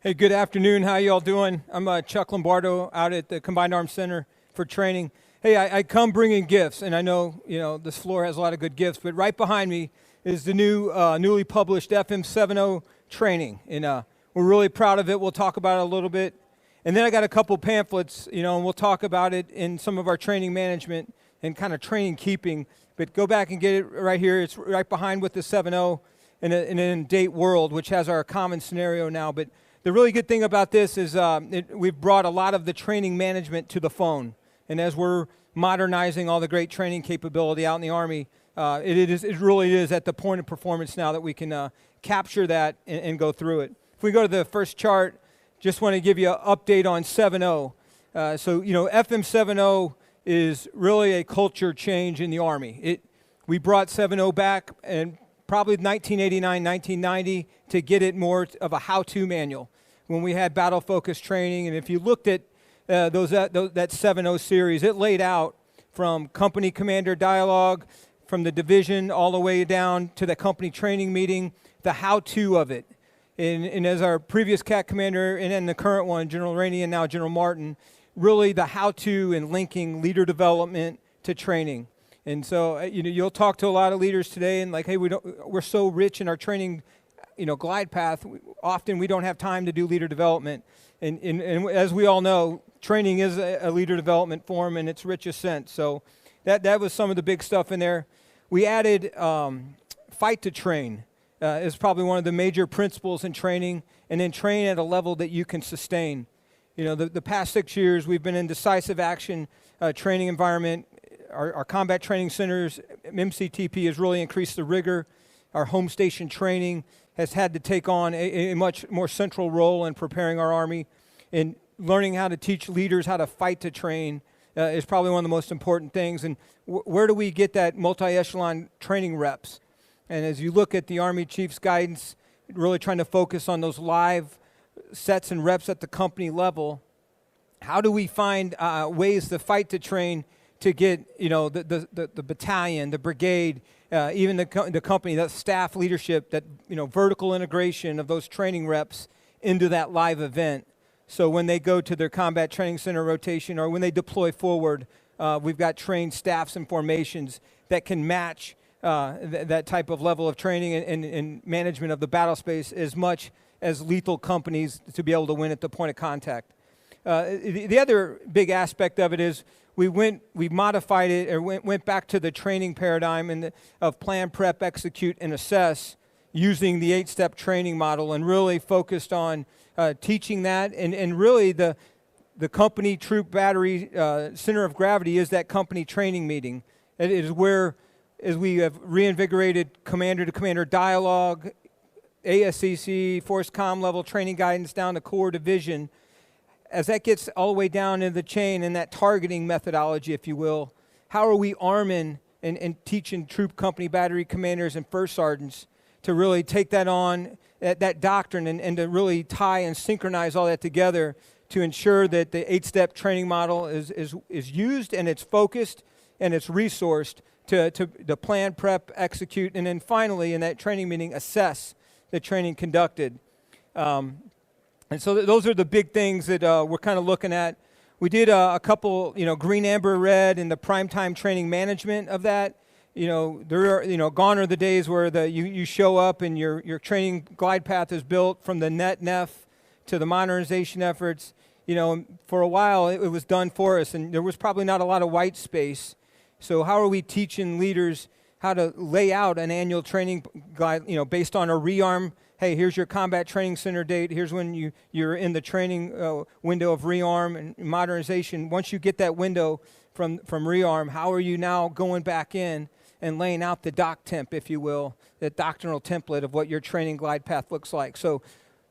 Hey, good afternoon. How you all doing? I'm Chuck Lombardo out at the Combined Arms Center for training. Hey, I come bringing gifts, and I know this floor has a lot of good gifts. But right behind me is the newly published FM 7.0 training, and we're really proud of it. We'll talk about it a little bit, and then I got a couple pamphlets, and we'll talk about it in some of our training management and kind of training keeping. But go back and get it right here. It's right behind with the 7.0 in an date world, which has our common scenario now, but. The really good thing about this is we've brought a lot of the training management to the phone. And as we're modernizing all the great training capability out in the Army, it really is at the point of performance now that we can capture that and go through it. If we go to the first chart, just want to give you an update on 7.0. FM 7.0 is really a culture change in the Army. We brought 7.0 back and probably 1989, 1990, to get it more of a how-to manual when we had battle-focused training. And if you looked at that 7.0 series, it laid out from company commander dialogue, from the division all the way down to the company training meeting, the how-to of it. And as our previous CAT commander and then the current one, General Rainey and now General Martin, really the how-to and linking leader development to training. And so, you'll talk to a lot of leaders today and like, hey, we're so rich in our training, glide path. Often we don't have time to do leader development. And as we all know, training is a leader development form in its richest sense. So that was some of the big stuff in there. We added fight to train is probably one of the major principles in training, and then train at a level that you can sustain. The past 6 years, we've been in decisive action training environment. Our combat training centers, MCTP, has really increased the rigor. Our home station training has had to take on a much more central role in preparing our Army. And learning how to teach leaders how to fight to train is probably one of the most important things. And where do we get that multi-echelon training reps? And as you look at the Army Chief's guidance, really trying to focus on those live sets and reps at the company level, how do we find ways to fight to train to get the battalion, the brigade, even the company, that staff leadership, that vertical integration of those training reps into that live event. So when they go to their combat training center rotation or when they deploy forward, we've got trained staffs and formations that can match that type of level of training and management of the battle space as much as lethal companies to be able to win at the point of contact. The other big aspect of it is we modified it or went back to the training paradigm of plan, prep, execute, and assess using the 8-step training model, and really focused on teaching that. And really the company troop battery center of gravity is that company training meeting. It is where, as we have reinvigorated commander-to-commander dialogue, ASCC, force comm level training guidance down to core division, as that gets all the way down in the chain and that targeting methodology, if you will, how are we arming and teaching troop company battery commanders and first sergeants to really take that on, that doctrine, and to really tie and synchronize all that together to ensure that the 8-step training model is used and it's focused and it's resourced to the plan, prep, execute, and then finally in that training meeting, assess the training conducted. And so those are the big things that we're kind of looking at. We did a couple, green, amber, red, and the primetime training management of that. Gone are the days where you show up and your training glide path is built from the NEF to the modernization efforts. For a while it was done for us, and there was probably not a lot of white space. So how are we teaching leaders how to lay out an annual training glide, based on a rearm? Hey, here's your combat training center date. Here's when you're in the training window of rearm and modernization. Once you get that window from rearm, how are you now going back in and laying out the doc temp, if you will, that doctrinal template of what your training glide path looks like? So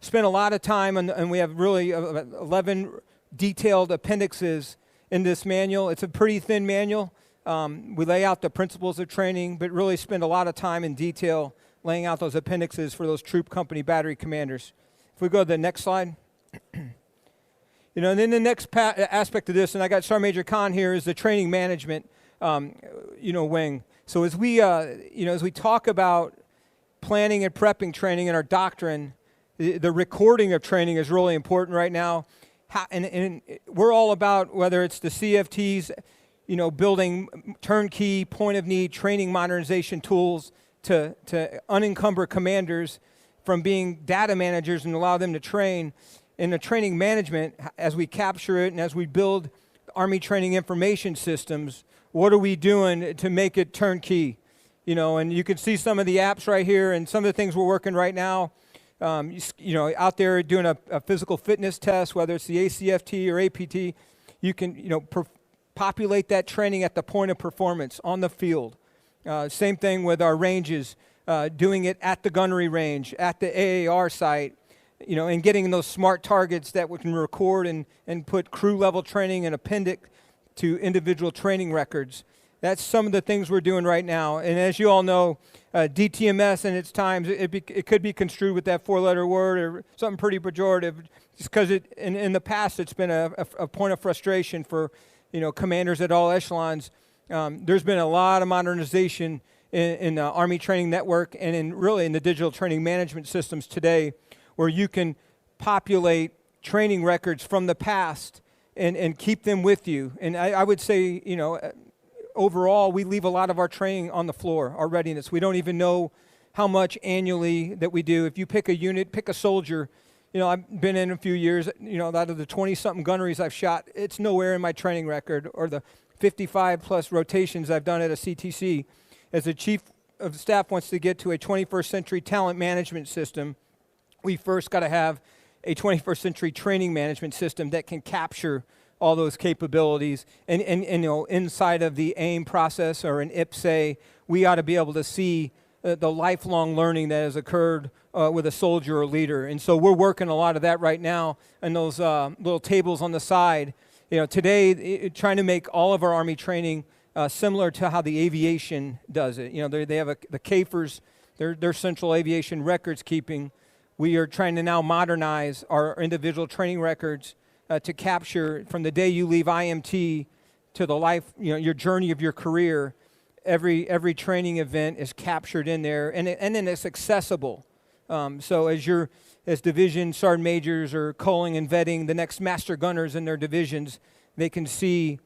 spent a lot of time, and we have really 11 detailed appendixes in this manual. It's a pretty thin manual. We lay out the principles of training, but really spend a lot of time in detail laying out those appendixes for those troop company battery commanders. If we go to the next slide. And then the next aspect of this, and I got Sergeant Major Khan here, is the training management, wing. So as we talk about planning and prepping training in our doctrine, The recording of training is really important right now. And we're all about, whether it's the CFTs, building turnkey point-of-need training modernization tools to unencumber commanders from being data managers and allow them to train. In the training management, as we capture it and as we build Army training information systems, what are we doing to make it turnkey? And you can see some of the apps right here and some of the things we're working right now. Out there doing a physical fitness test, whether it's the ACFT or APT, you can, populate that training at the point of performance on the field. Same thing with our ranges, doing it at the gunnery range, at the AAR site, and getting those smart targets that we can record and put crew level training and append it to individual training records. That's some of the things we're doing right now. And as you all know, DTMS in its times, it could be construed with that four-letter word or something pretty pejorative, just because in the past it's been a point of frustration for commanders at all echelons. There's been a lot of modernization in the Army Training Network and in the digital training management systems today, where you can populate training records from the past and keep them with you. And I would say, overall, we leave a lot of our training on the floor, our readiness. We don't even know how much annually that we do. If you pick a unit, pick a soldier, I've been in a few years, out of the 20-something gunneries I've shot, it's nowhere in my training record, or the 55-plus rotations I've done at a CTC. As the Chief of Staff wants to get to a 21st century talent management system, we first got to have a 21st century training management system that can capture all those capabilities. And inside of the AIM process or an IPSA, we ought to be able to see the lifelong learning that has occurred with a soldier or leader. And so we're working a lot of that right now, and those little tables on the side. Today, trying to make all of our Army training similar to how the aviation does it. They have the CAFRs, their central aviation records keeping. We are trying to now modernize our individual training records to capture from the day you leave IMT to the life, your journey of your career. Every training event is captured in there, and then it's accessible. So as division sergeant majors are culling and vetting the next master gunners in their divisions, they can see,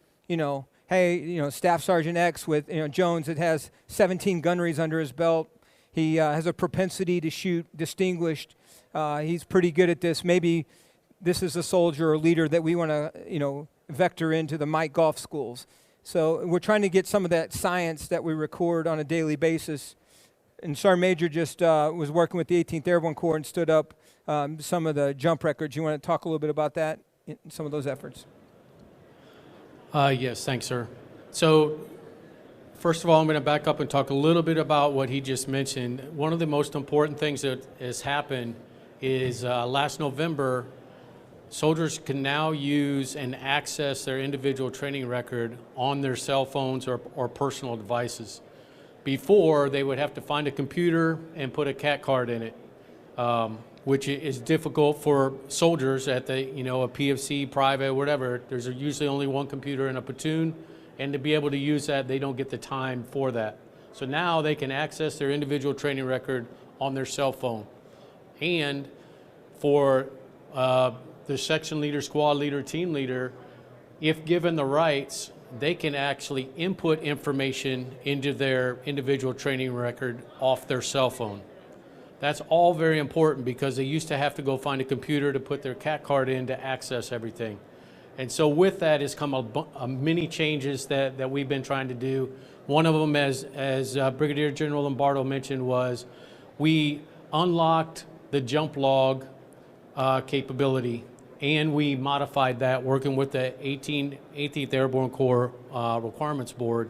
hey, Staff Sergeant X with Jones that has 17 gunneries under his belt. He has a propensity to shoot distinguished. He's pretty good at this. Maybe this is a soldier or leader that we want to, vector into the Mike Golf schools. So we're trying to get some of that science that we record on a daily basis. And Sergeant Major just was working with the 18th Airborne Corps and stood up some of the jump records. You want to talk a little bit about that, some of those efforts? Yes, thanks, sir. So first of all, I'm going to back up and talk a little bit about what he just mentioned. One of the most important things that has happened is last November, soldiers can now use and access their individual training record on their cell phones or personal devices. Before, they would have to find a computer and put a CAT card in it, which is difficult for soldiers at the, a PFC, private, whatever. There's usually only one computer in a platoon, and to be able to use that, they don't get the time for that. So now they can access their individual training record on their cell phone. And for the section leader, squad leader, team leader, if given the rights, they can actually input information into their individual training record off their cell phone. That's all very important because they used to have to go find a computer to put their CAT card in to access everything. And so with that has come many changes that we've been trying to do. One of them, as Brigadier General Lombardo mentioned, was we unlocked the jump log capability, and we modified that working with the 18th Airborne Corps Requirements Board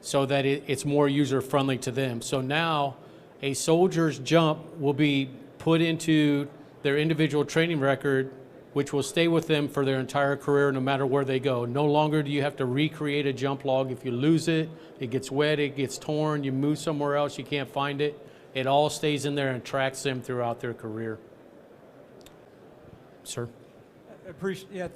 so that it's more user-friendly to them. So now a soldier's jump will be put into their individual training record, which will stay with them for their entire career no matter where they go. No longer do you have to recreate a jump log. If you lose it, it gets wet, it gets torn, you move somewhere else, you can't find it. It all stays in there and tracks them throughout their career. Sir? Yeah,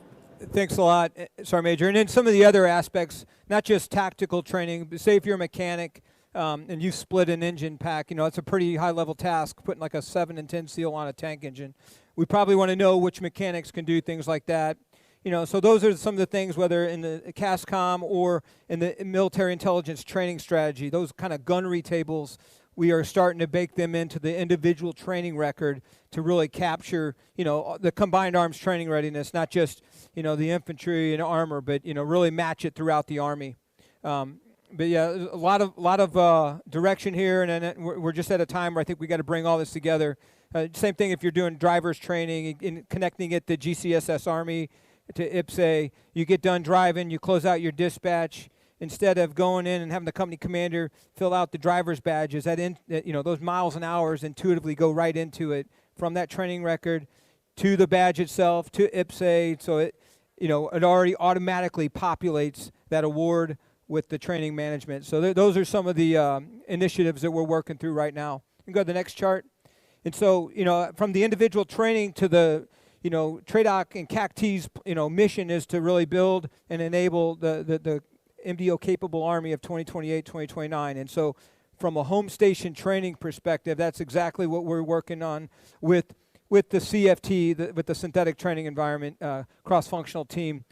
thanks a lot, Sergeant Major. And then some of the other aspects, not just tactical training, but say if you're a mechanic, and you split an engine pack, it's a pretty high-level task, putting like a 7 and 10 seal on a tank engine. We probably want to know which mechanics can do things like that. So those are some of the things, whether in the CASCOM or in the military intelligence training strategy, those kind of gunnery tables, we are starting to bake them into the individual training record to really capture, the combined arms training readiness, not just, the infantry and armor, but, really match it throughout the Army. But yeah, a lot of direction here, and then we're just at a time where I think we got to bring all this together. Same thing if you're doing driver's training and connecting it to GCSS Army, to IPSA. You get done driving, you close out your dispatch. Instead of going in and having the company commander fill out the driver's badges, those miles and hours intuitively go right into it from that training record to the badge itself to IPSA. So it already automatically populates that award with the training management. So those are some of the initiatives that we're working through right now. You can go to the next chart. And so, from the individual training to the, TRADOC and CACT's, mission is to really build and enable the MDO-capable Army of 2028, 2029. And so from a home station training perspective, that's exactly what we're working on with the CFT, with the synthetic training environment, cross-functional team.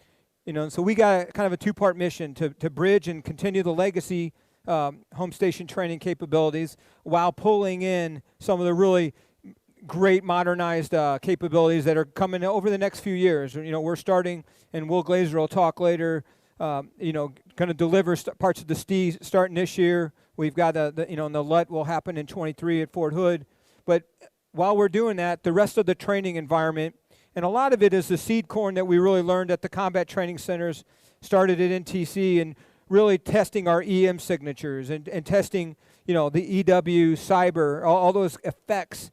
So we got kind of a two-part mission to bridge and continue the legacy home station training capabilities while pulling in some of the really great modernized capabilities that are coming over the next few years. We're starting, and Will Glazer will talk later, going to deliver parts of the STE starting this year. We've got and the LUT will happen in 23 at Fort Hood. But while we're doing that, the rest of the training environment, and a lot of it is the seed corn that we really learned at the combat training centers, started at NTC, and really testing our EM signatures and testing, the EW, cyber, all those effects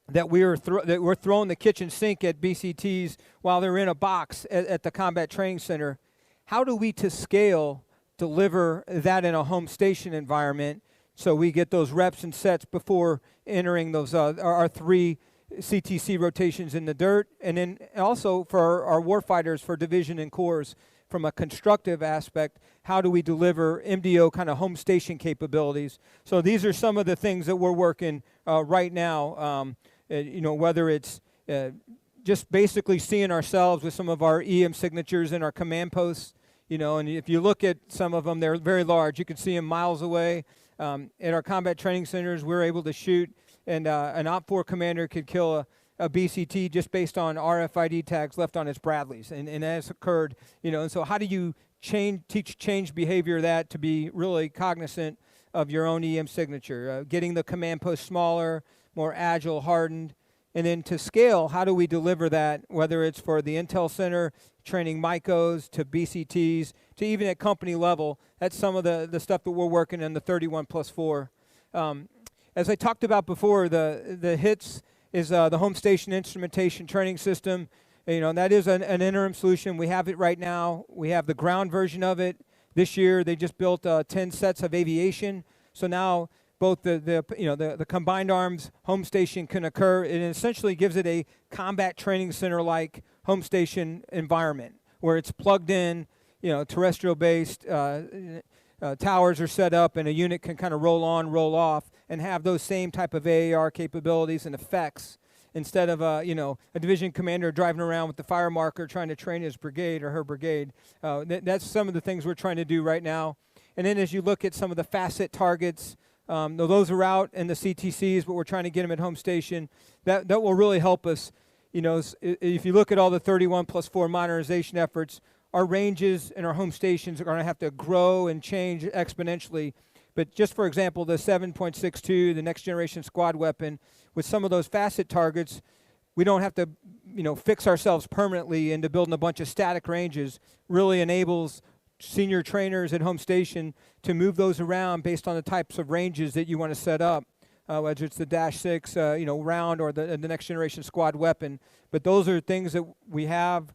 that we're throwing the kitchen sink at BCTs while they're in a box at the combat training center. How do we, to scale, deliver that in a home station environment so we get those reps and sets before entering those our 3 CTC rotations in the dirt, and then also for our warfighters for division and corps from a constructive aspect, how do we deliver MDO kind of home station capabilities? So these are some of the things that we're working right now, whether it's just basically seeing ourselves with some of our EM signatures in our command posts, and if you look at some of them, they're very large. You can see them miles away. At our combat training centers, we're able to shoot, and an OPFOR commander could kill a BCT just based on RFID tags left on its Bradleys, and that's occurred, and so how do you teach change behavior that to be really cognizant of your own EM signature, getting the command post smaller, more agile, hardened, and then to scale, how do we deliver that, whether it's for the Intel Center, training MICOs, to BCTs, to even at company level. That's some of the stuff that we're working in the 31+4. As I talked about before, the HITS is the Home Station Instrumentation Training System. That is an interim solution. We have it right now. We have the ground version of it. This year, they just built 10 sets of aviation. So now both the combined arms home station can occur. It essentially gives it a combat training center-like home station environment where it's plugged in, terrestrial-based, towers are set up, and a unit can kind of roll on, roll off, and have those same type of AAR capabilities and effects instead of a division commander driving around with the fire marker trying to train his brigade or her brigade. That's some of the things we're trying to do right now. And then as you look at some of the facet targets, those are out in the CTCs, but we're trying to get them at home station. That will really help us. If you look at all the 31+4 modernization efforts, our ranges and our home stations are going to have to grow and change exponentially. But just for example, the 7.62, the next generation squad weapon, with some of those facet targets, we don't have to, fix ourselves permanently into building a bunch of static ranges. Really enables senior trainers at home station to move those around based on the types of ranges that you want to set up, whether it's the -6, round or the next generation squad weapon. But those are things that we have,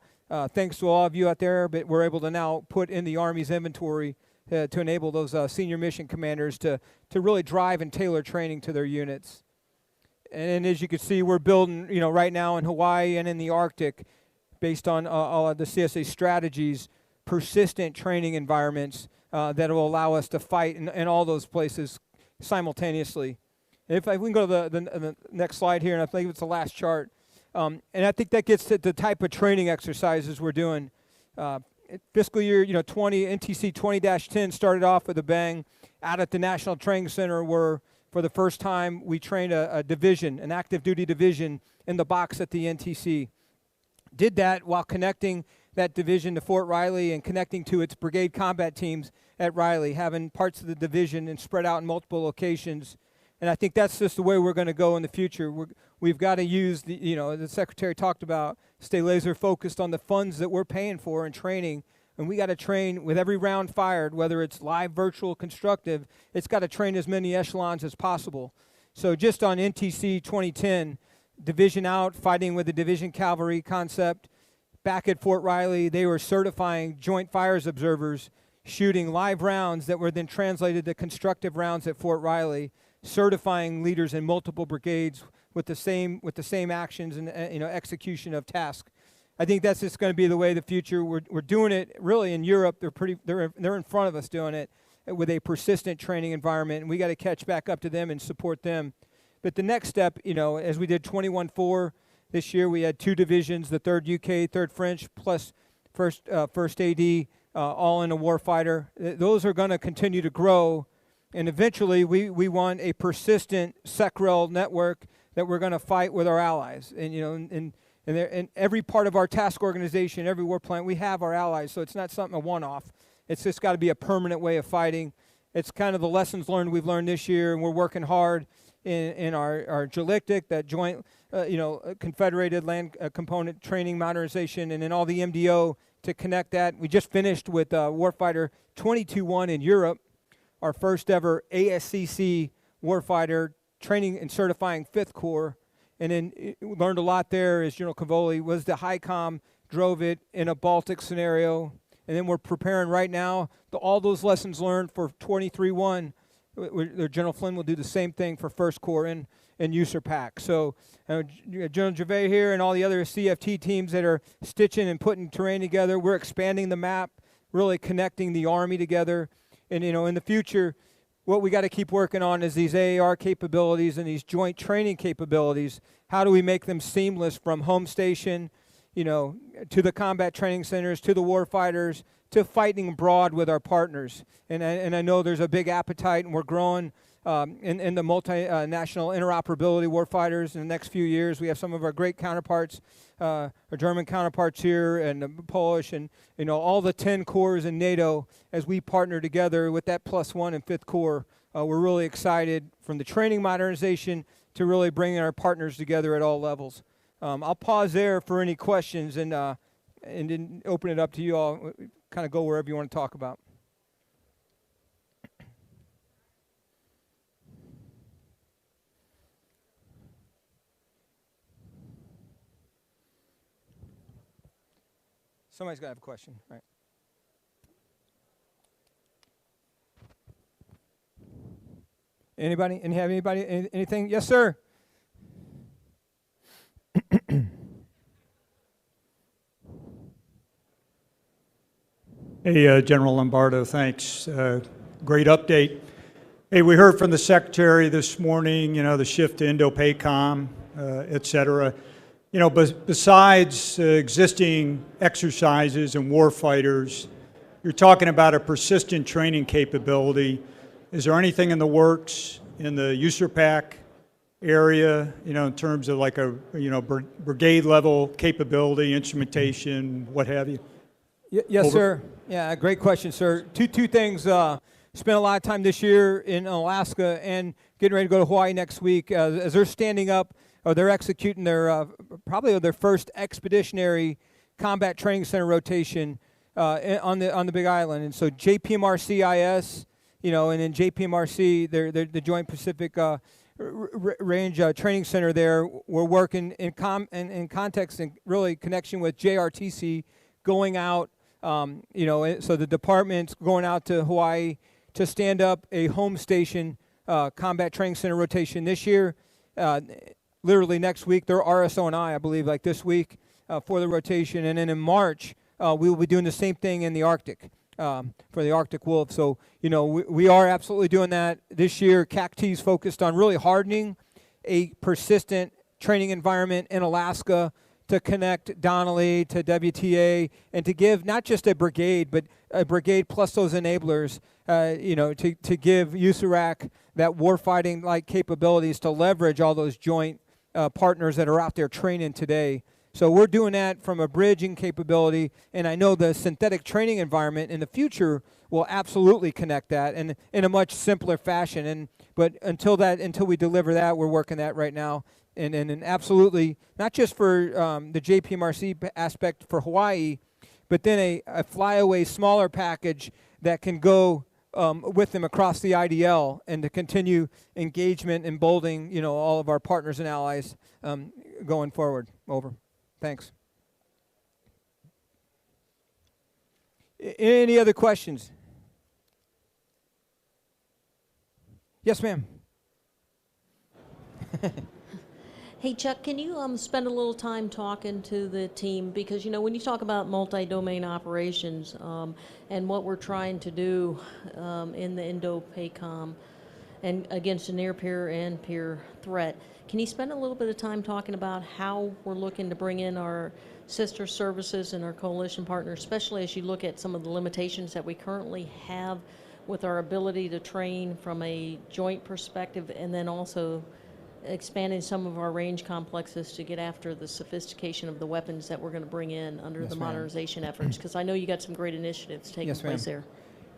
thanks to all of you out there, but we're able to now put in the Army's inventory to enable those senior mission commanders to really drive and tailor training to their units. And as you can see, we're building, right now in Hawaii and in the Arctic, based on all of the CSA strategies, persistent training environments that will allow us to fight in all those places simultaneously. If we can go to the next slide here, and I think it's the last chart. And I think that gets to the type of training exercises we're doing. Fiscal year 20, NTC 20-10 started off with a bang. Out at the National Training Center, where for the first time we trained a division, an active duty division, in the box at the NTC. Did that while connecting that division to Fort Riley and connecting to its brigade combat teams at Riley, having parts of the division and spread out in multiple locations. And I think that's just the way we're going to go in the future. We've got to use, the Secretary talked about, stay laser focused on the funds that we're paying for and training. And we got to train with every round fired, whether it's live, virtual, constructive, it's got to train as many echelons as possible. So just on NTC 2010, division out, fighting with the division cavalry concept. Back at Fort Riley, they were certifying joint fires observers, shooting live rounds that were then translated to constructive rounds at Fort Riley, certifying leaders in multiple brigades with the same actions and execution of tasks. I think that's just going to be the way of the future. We're doing it really in Europe. They're in front of us doing it with a persistent training environment, and we got to catch back up to them and support them. But the next step, as we did 21-4 this year, we had 2 divisions: the 3rd UK, 3rd French, plus first AD, all in a warfighter. Those are going to continue to grow, and eventually we want a persistent SECREL network that we're going to fight with our allies. And in every part of our task organization, every war plant, we have our allies, so it's not something a one-off. It's just got to be a permanent way of fighting. It's kind of the lessons learned we've learned this year, and we're working hard in our JLICTIC, that joint, Confederated Land Component Training Modernization, and in all the MDO to connect that. We just finished with Warfighter 22-1 in Europe, our first ever ASCC Warfighter training and certifying 5th Corps. And then learned a lot there, as General Cavoli was the HICOM, drove it in a Baltic scenario. And then we're preparing right now all those lessons learned for 23-1. General Flynn will do the same thing for 1st Corps in USAPAC. So General Gervais here and all the other CFT teams that are stitching and putting terrain together, we're expanding the map, really connecting the Army together. And in the future, what we got to keep working on is these AAR capabilities and these joint training capabilities. How do we make them seamless from home station, to the combat training centers, to the war fighters, to fighting abroad with our partners? And I know there's a big appetite, and we're growing in the multinational interoperability war fighters in the next few years. We have some of our great counterparts, our German counterparts here, and the Polish, and all the 10 corps in NATO. As we partner together with that +1 and 5th Corps, we're really excited from the training modernization to really bringing our partners together at all levels. I'll pause there for any questions, and then open it up to you all. Kind of go wherever you want to talk about. Somebody's got to have a question, right? Anybody? Anything? Yes, sir. Hey, General Lombardo, thanks. Great update. Hey, we heard from the Secretary this morning, the shift to Indo-PACOM, et cetera. Besides existing exercises and warfighters, you're talking about a persistent training capability. Is there anything in the works in the USAPAC area, in terms of like a, brigade level capability, instrumentation, what have you? Yes, over. Sir. Yeah, great question, sir. Two things. Spent a lot of time this year in Alaska and getting ready to go to Hawaii next week. As they're standing up, or they're executing their probably their first expeditionary combat training center rotation on the Big Island. And so JPMRCIS, and then JPMRC, they're the Joint Pacific Range Training Center there. We're working in context and really connection with JRTC, going out, so the department's going out to Hawaii to stand up a home station combat training center rotation this year. Literally next week, they're RSO&I believe, like this week for the rotation. And then in March, we will be doing the same thing in the Arctic. for the Arctic wolf. So, we are absolutely doing that. This year, CACT is focused on really hardening a persistent training environment in Alaska to connect Donnelly to WTA and to give not just a brigade, but a brigade plus those enablers, to give USARAC that warfighting-like capabilities to leverage all those joint partners that are out there training today. So we're doing that from a bridging capability, and I know the synthetic training environment in the future will absolutely connect that and in a much simpler fashion. But until we deliver that, we're working that right now. And absolutely, not just for the JPMRC aspect for Hawaii, but then a flyaway smaller package that can go with them across the IDL and to continue engagement and emboldening, all of our partners and allies going forward. Over. Thanks. Any other questions? Yes, ma'am. Hey, Chuck, can you spend a little time talking to the team? Because, when you talk about multi-domain operations and what we're trying to do in the Indo-PACOM and against a near-peer and peer threat, can you spend a little bit of time talking about how we're looking to bring in our sister services and our coalition partners, especially as you look at some of the limitations that we currently have with our ability to train from a joint perspective, and then also expanding some of our range complexes to get after the sophistication of the weapons that we're going to bring in under the modernization efforts? Because I know you got some great initiatives taking place there.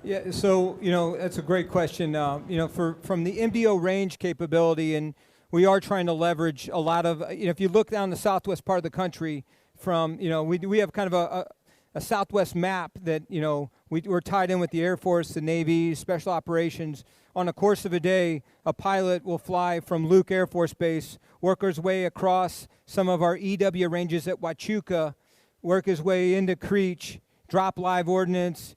Yeah, so, that's a great question. From the MDO range capability, and we are trying to leverage a lot of, if you look down the southwest part of the country from, we have kind of a southwest map that, we're tied in with the Air Force, the Navy, Special Operations. On the course of a day, a pilot will fly from Luke Air Force Base, work his way across some of our EW ranges at Huachuca, work his way into Creech, drop live ordnance,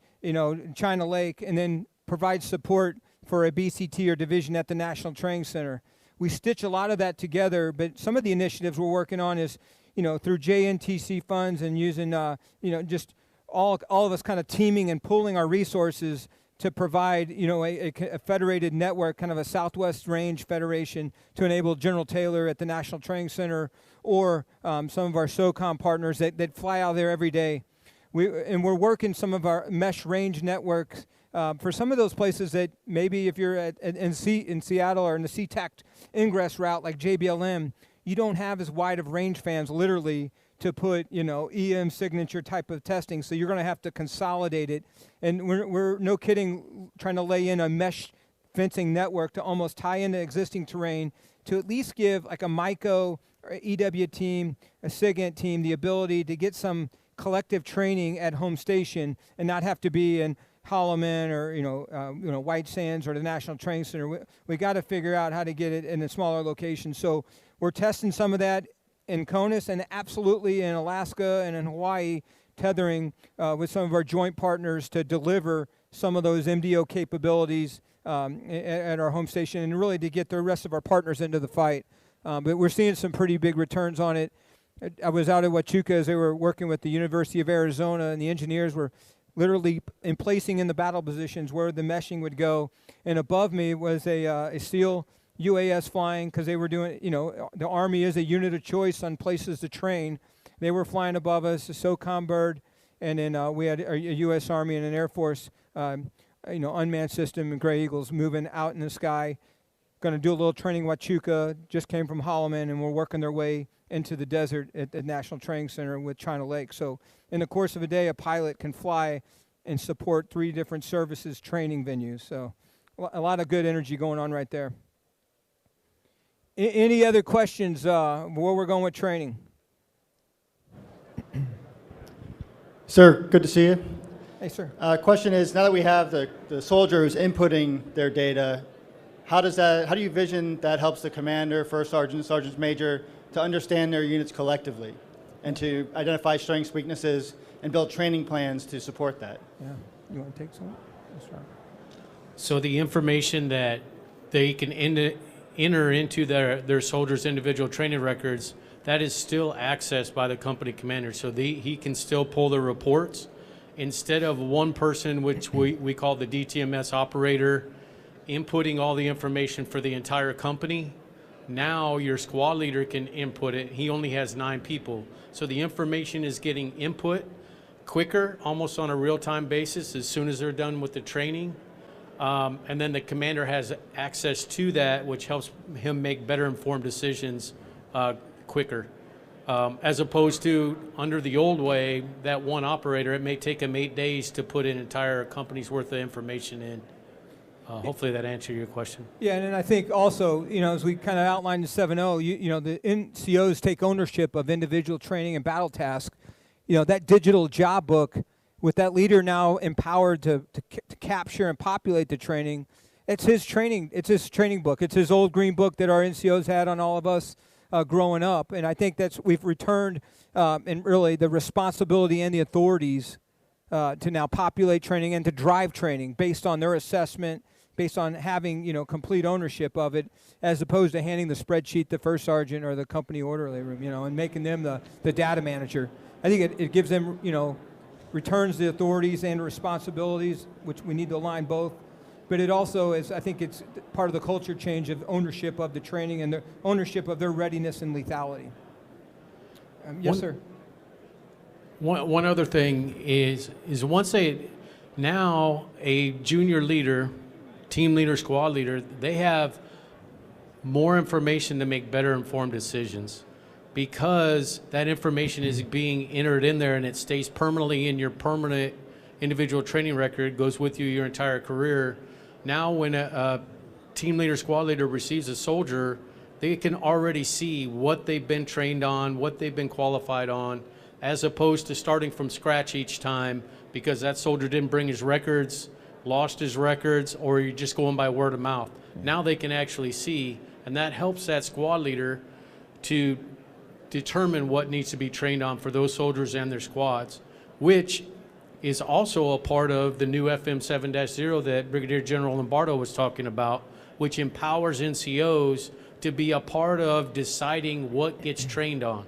China Lake, and then provide support for a BCT or division at the National Training Center. We stitch a lot of that together, but some of the initiatives we're working on is, through JNTC funds and using, just all of us kind of teaming and pooling our resources to provide, a federated network, kind of a Southwest Range Federation to enable General Taylor at the National Training Center or some of our SOCOM partners that fly out there every day. We're working some of our mesh range networks for some of those places that maybe if you're in Seattle or in the SeaTac ingress route like JBLM, you don't have as wide of range fans literally to put, EM signature type of testing. So you're going to have to consolidate it. And we're no kidding, trying to lay in a mesh fencing network to almost tie into existing terrain to at least give like a MICO or EW team, a SIGINT team, the ability to get some collective training at home station and not have to be in Holloman or White Sands or the National Training Center. We got to figure out how to get it in a smaller location. So we're testing some of that in CONUS and absolutely in Alaska and in Hawaii, tethering with some of our joint partners to deliver some of those MDO capabilities at our home station and really to get the rest of our partners into the fight. But we're seeing some pretty big returns on it. I was out at Huachuca as they were working with the University of Arizona, and the engineers were literally placing in the battle positions where the meshing would go. And above me was a SEAL UAS flying because they were doing, the Army is a unit of choice on places to train. They were flying above us, a SOCOM bird, and then we had a U.S. Army and an Air Force, unmanned system and Gray Eagles moving out in the sky. Going to do a little training. Huachuca just came from Holloman, and we're working their way into the desert at the National Training Center with China Lake. So in the course of a day, a pilot can fly and support 3 different services training venues. So a lot of good energy going on right there. Any other questions where we're going with training? Sir, good to see you. Hey, sir. Question is, now that we have the soldiers inputting their data, how do you envision that helps the commander, first sergeant, sergeant major to understand their units collectively and to identify strengths, weaknesses, and build training plans to support that? Yeah. You want to take some? So the information that they can enter into their soldiers' individual training records, that is still accessed by the company commander. So he can still pull the reports instead of one person, which we call the DTMS operator, inputting all the information for the entire company, now your squad leader can input it. He only has 9 people. So the information is getting input quicker, almost on a real-time basis as soon as they're done with the training. And then the commander has access to that, which helps him make better informed decisions quicker. As opposed to under the old way, that one operator, it may take him 8 days to put an entire company's worth of information in. Hopefully that answered your question. Yeah, and then I think also, as we kind of outlined in 7.0, the NCOs take ownership of individual training and battle tasks. That digital job book, with that leader now empowered to capture and populate the training, it's his training book. It's his old green book that our NCOs had on all of us growing up. And I think we've returned, and really the responsibility and the authorities to now populate training and to drive training based on their assessment, based on having complete ownership of it, as opposed to handing the spreadsheet to first sergeant or the company orderly room, and making them the data manager. I think it gives them, returns the authorities and responsibilities, which we need to align both. But it also is, I think it's part of the culture change of ownership of the training and the ownership of their readiness and lethality. Yes, sir. One other thing is once now a junior leader, team leader, squad leader, they have more information to make better informed decisions, because that information is being entered in there and it stays permanently in your permanent individual training record, goes with you your entire career. Now when a team leader, squad leader receives a soldier, they can already see what they've been trained on, what they've been qualified on, as opposed to starting from scratch each time because that soldier didn't bring his records, lost his records, or you're just going by word of mouth. Now they can actually see, and that helps that squad leader to determine what needs to be trained on for those soldiers and their squads, which is also a part of the new FM 7-0 that Brigadier General Lombardo was talking about, which empowers NCOs to be a part of deciding what gets trained on.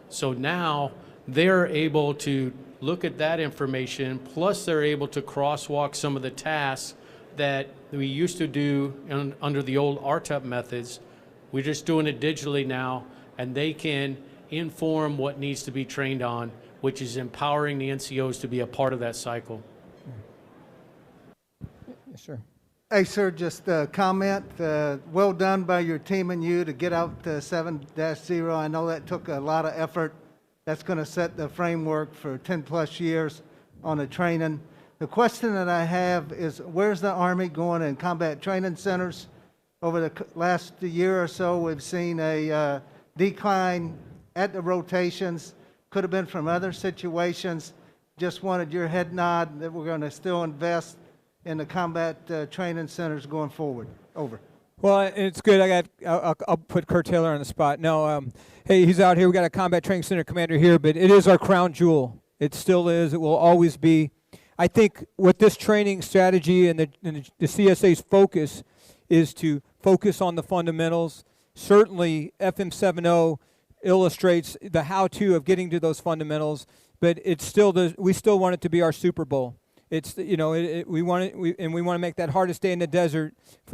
So now they're able to look at that information, plus they're able to crosswalk some of the tasks that we used to do under the old RTEP methods. We're just doing it digitally now, and they can inform what needs to be trained on, which is empowering the NCOs to be a part of that cycle. Yes, sir. Hey, sir, just a comment. Well done by your team and you to get out to 7-0. I know that took a lot of effort. That's going to set the framework for 10 plus years on the training. The question that I have is, where's the Army going in combat training centers? Over the last year or so, we've seen a decline at the rotations. Could have been from other situations. Just wanted your head nod that we're going to still invest in the combat training centers going forward. Over. Well, it's good. I'll put Kurt Taylor on the spot. No, hey, he's out here. We got a combat training center commander here, but it is our crown jewel. It still is. It will always be. I think with this training strategy and the CSA's focus is to focus on the fundamentals. Certainly, FM 7.0 illustrates the how-to of getting to those fundamentals, but it's still we still want it to be our Super Bowl. It's we want it, and we want to make that hardest day in the desert,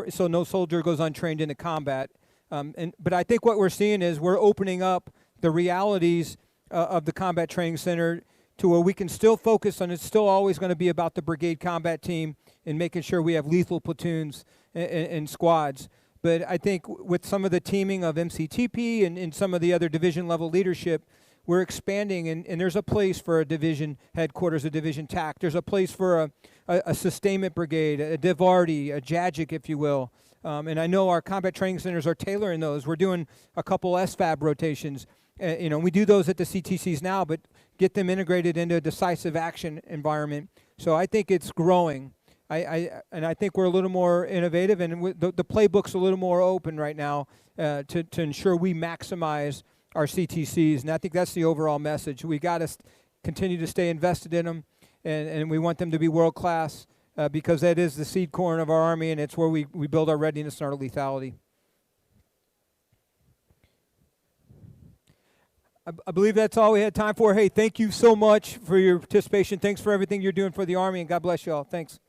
so no soldier goes untrained into combat. But I think what we're seeing is we're opening up the realities of the combat training center to where we can still focus on. It's still always going to be about the brigade combat team and making sure we have lethal platoons and squads. But I think with some of the teaming of MCTP and some of the other division level leadership, we're expanding, and there's a place for a division headquarters, a division TAC. There's a place for a sustainment brigade, a DIVARDI, a JAGIC, if you will. And I know our combat training centers are tailoring those. We're doing a couple SFAB rotations. We do those at the CTCs now, but get them integrated into a decisive action environment. So I think it's growing. I think we're a little more innovative, and the playbook's a little more open right now to ensure we maximize our CTCs, and I think that's the overall message. We got to continue to stay invested in them, and we want them to be world-class because that is the seed corn of our Army, and it's where we build our readiness and our lethality. I believe that's all we had time for. Hey, thank you so much for your participation. Thanks for everything you're doing for the Army, and God bless you all. Thanks.